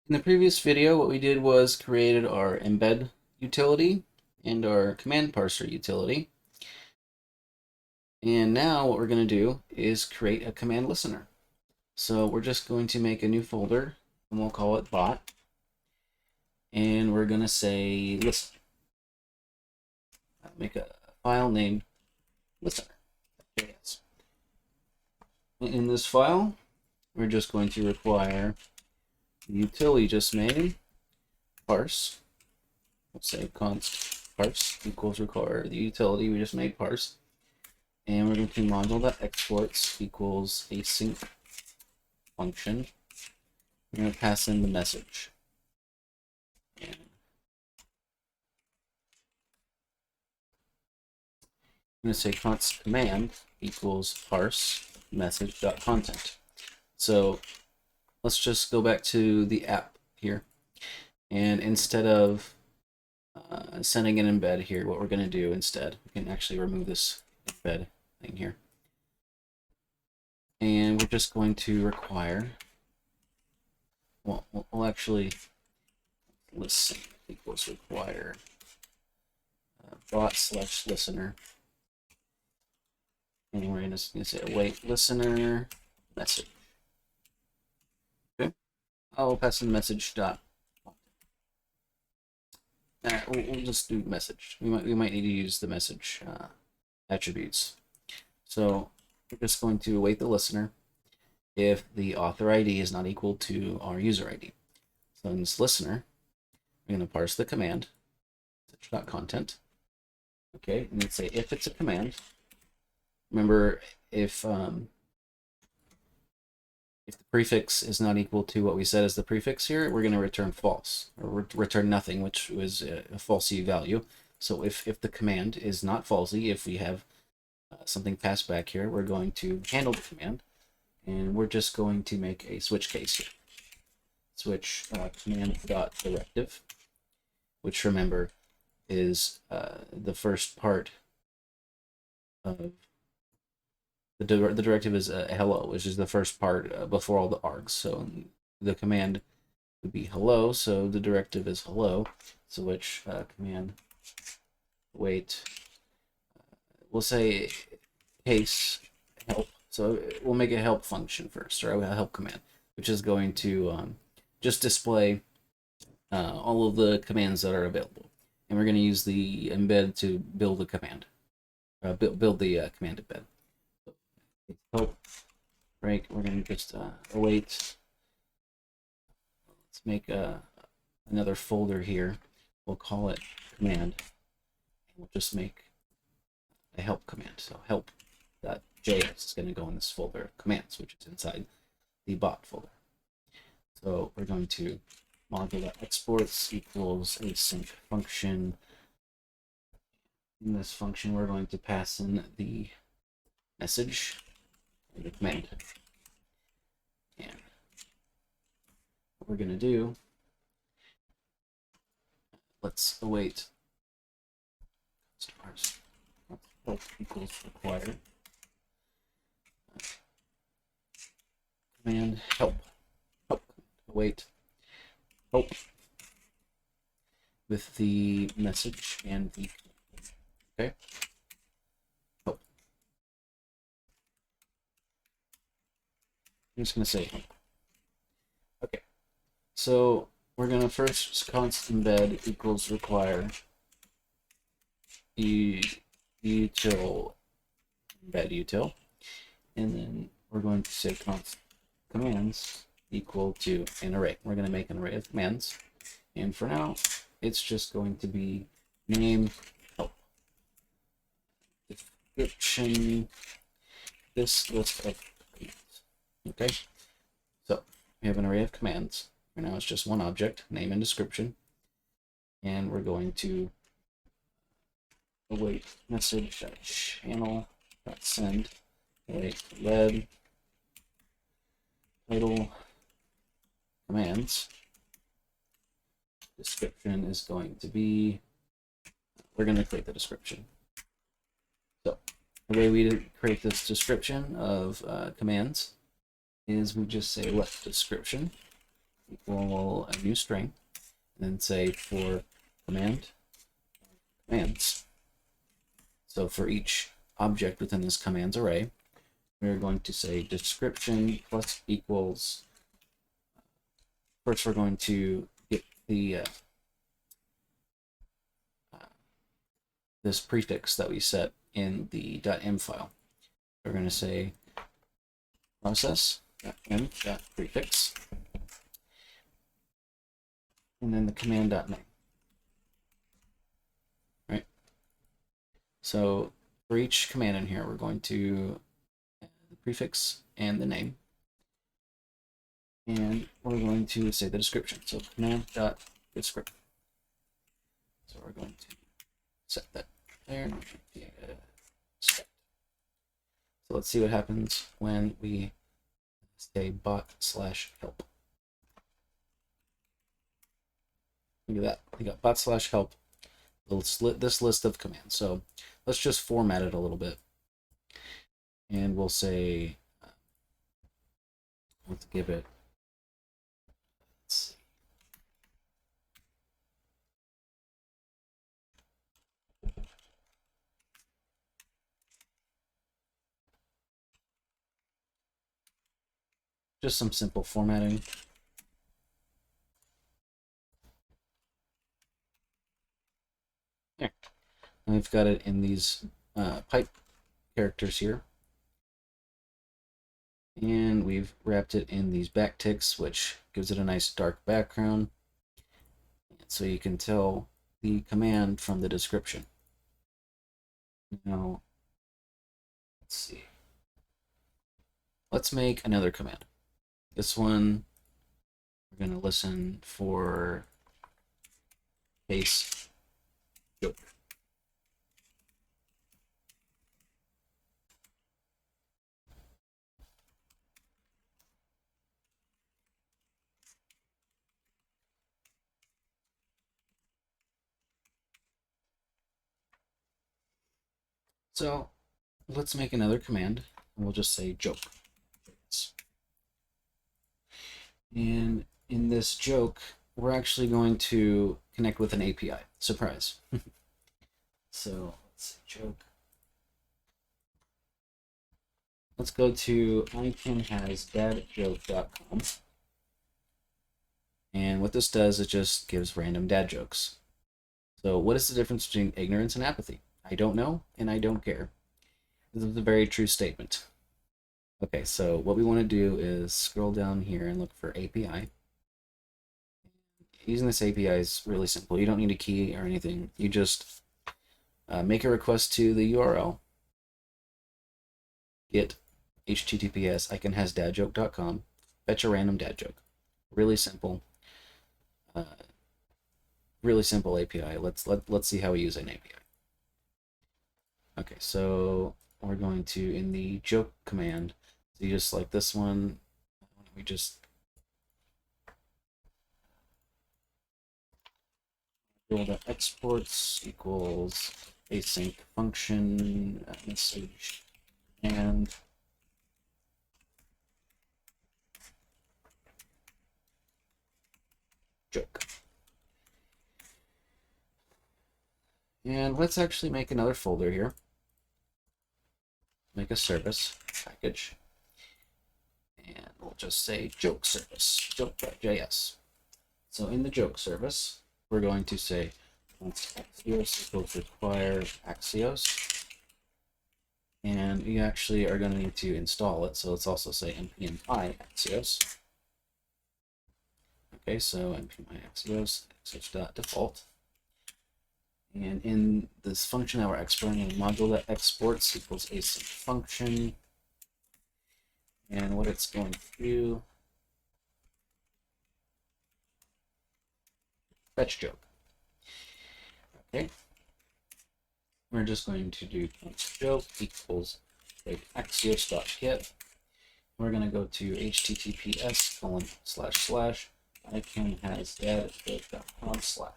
In the previous video, what we did was created our embed utility and our command parser utility. And now what we're going to do is create a command listener. So we're just going to make a new folder and we'll call it bot. And we're going to say listen. Make a file named listener.js. In this file, we're just going to require the utility just made, parse. We'll say const parse equals require the utility we just made, parse. And we're going to module.exports equals async function. We're going to pass in the message. And I'm going to say const command equals parse message.content. So let's just go back to the app here. And instead of sending an embed here, what we're going to do instead, we can actually remove this embed thing here. And we're just going to require, well, we'll actually listen equals require bot/listener. And we're going to say await listener message. Okay. I'll pass in message dot. We'll just do message. We might need to use the message attributes. So we're just going to await the listener if the author ID is not equal to our user ID. So in this listener, we're going to parse the command message.content. Okay, and then say if it's a command. Remember, if the prefix is not equal to what we said as the prefix here, we're going to return false, or return nothing, which was a falsy value. So if the command is not falsy, if we have something passed back here, we're going to handle the command, and we're just going to make a switch case here. Switch command.directive, which remember is the first part of the directive is hello, which is the first part before all the args. So the command would be hello, so the directive is hello. So which command wait, we'll say case help. So we'll make a help function first, or a help command, which is going to just display all of the commands that are available. And we're going to use the embed to build the command, build the command embed. Help break. We're going to just await. Let's make another folder here. We'll call it command. We'll just make a help command. So help.js is going to go in this folder of commands, which is inside the bot folder. So we're going to module.exports equals async function. In this function, we're going to pass in the message and the command. And what we're going to do, let's await help equals required command help await help with the message and the okay help. I'm just going to say help. Okay, so we're going to first const embed equals require util embed util, and then we're going to say const commands equal to an array. We're going to make an array of commands, and for now it's just going to be name help description this list of commands. Okay, so we have an array of commands. For now it's just one object, name and description, and we're going to await message.channel.send await led title commands. Description is going to be, we're going to create the description. So the way we create this description of commands is we just say let description equal a new string, and then say for commands. So for each object within this commands array, we're going to say description plus equals. First, we're going to get the this prefix that we set in the .m file. We're going to say process.m.prefix, and then the command.name. Right? So for each command in here, we're going to add the prefix and the name. And we're going to say the description. So command.description. So we're going to set that there. So let's see what happens when we say bot/help. Look at that. We got bot/help. This list of commands. So let's just format it a little bit. And we'll say, let's give it, let's see. Just some simple formatting. There. And we've got it in these pipe characters here. And we've wrapped it in these backticks, which gives it a nice dark background. So you can tell the command from the description. Now, let's see. Let's make another command. This one, we're going to listen for case joke. So let's make another command, and we'll just say joke. And in this joke, we're actually going to connect with an API. Surprise. So let's say joke. Let's go to icanhasdadjoke.com. And what this does, it just gives random dad jokes. So what is the difference between ignorance and apathy? I don't know, and I don't care. This is a very true statement. Okay, so what we want to do is scroll down here and look for API. Using this API is really simple. You don't need a key or anything. You just make a request to the URL, get https icanhasdadjoke.com, fetch a random dad joke. Really simple. Really simple API. Let's see how we use an API. Okay, so we're going to, in the joke command, so you just like this one, we just exports equals async function message and joke. And let's actually make another folder here. Make a service package. And we'll just say joke service, joke.js. So in the joke service, we're going to say Axios equals require Axios. And you actually are going to need to install it. So let's also say npm Axios. Okay, so npm Axios, Axios.default. And in this function that we're exporting, module.exports equals async function. And what it's going to do, fetch joke. Okay. We're just going to do joke equals axios.get. We're going to go to https://icanhasdadjoke.com/.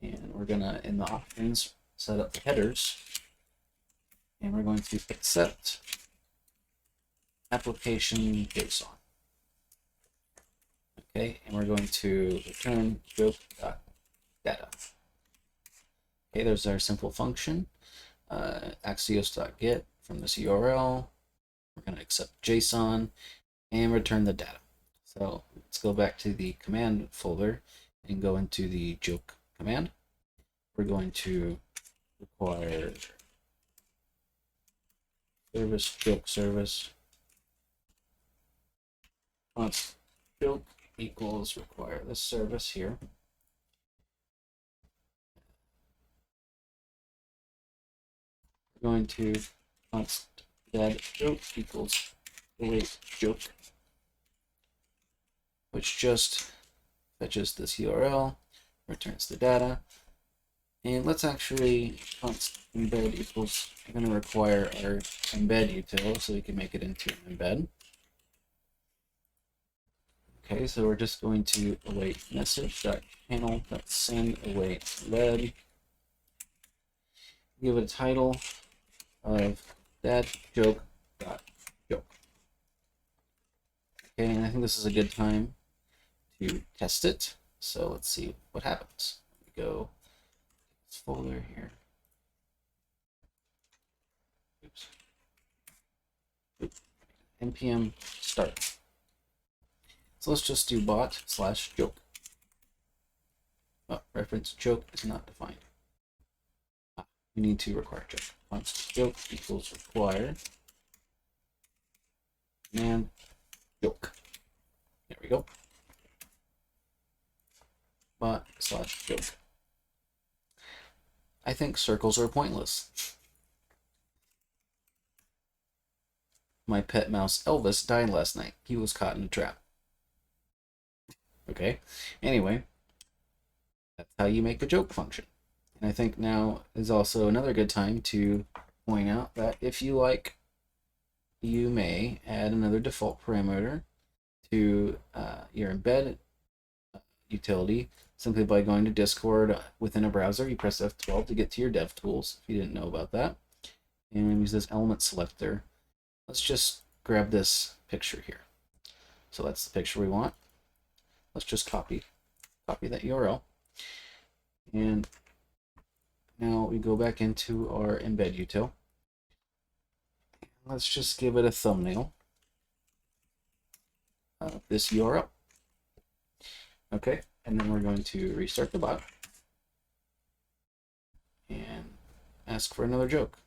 And we're going to, in the options, set up the headers. And we're going to accept application JSON. Okay, and we're going to return joke.data. Okay, there's our simple function. Axios.get from this URL. We're going to accept JSON and return the data. So let's go back to the command folder and go into the joke command. We're going to require service joke service once joke equals require this service here. We're going to const that joke equals await joke, which just fetches this URL, returns the data. And let's actually const embed equals, I'm going to require our embed util so we can make it into an embed. Okay, so we're just going to await message.panel.send await led. Give it a title of that joke.joke. Okay, and I think this is a good time to test it. So let's see what happens. We go this folder here. Oops. npm start. So let's just do bot/joke. Oh, reference joke is not defined. We need to require joke. Once joke equals require and joke. There we go. Bot/joke. I think circles are pointless. My pet mouse Elvis died last night. He was caught in a trap. Okay. Anyway, that's how you make a joke function. And I think now is also another good time to point out that if you like, you may add another default parameter to your embed utility simply by going to Discord within a browser. You press F12 to get to your dev tools if you didn't know about that. And use this element selector. Let's just grab this picture here. So that's the picture we want. Let's just copy that URL. And now we go back into our embed util. Let's just give it a thumbnail of this URL. Okay, and then we're going to restart the bot and ask for another joke.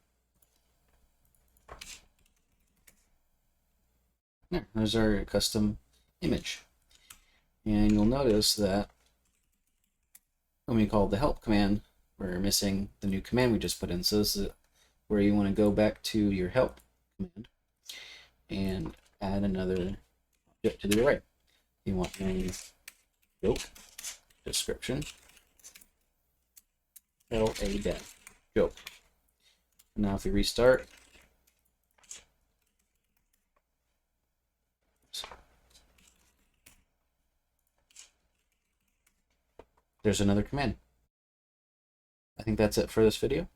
There's our custom image. And you'll notice that when we call the help command, we're missing the new command we just put in. So this is where you want to go back to your help command and add another object to the array. You want name joke description LA joke. Now if we restart, there's another command. I think that's it for this video.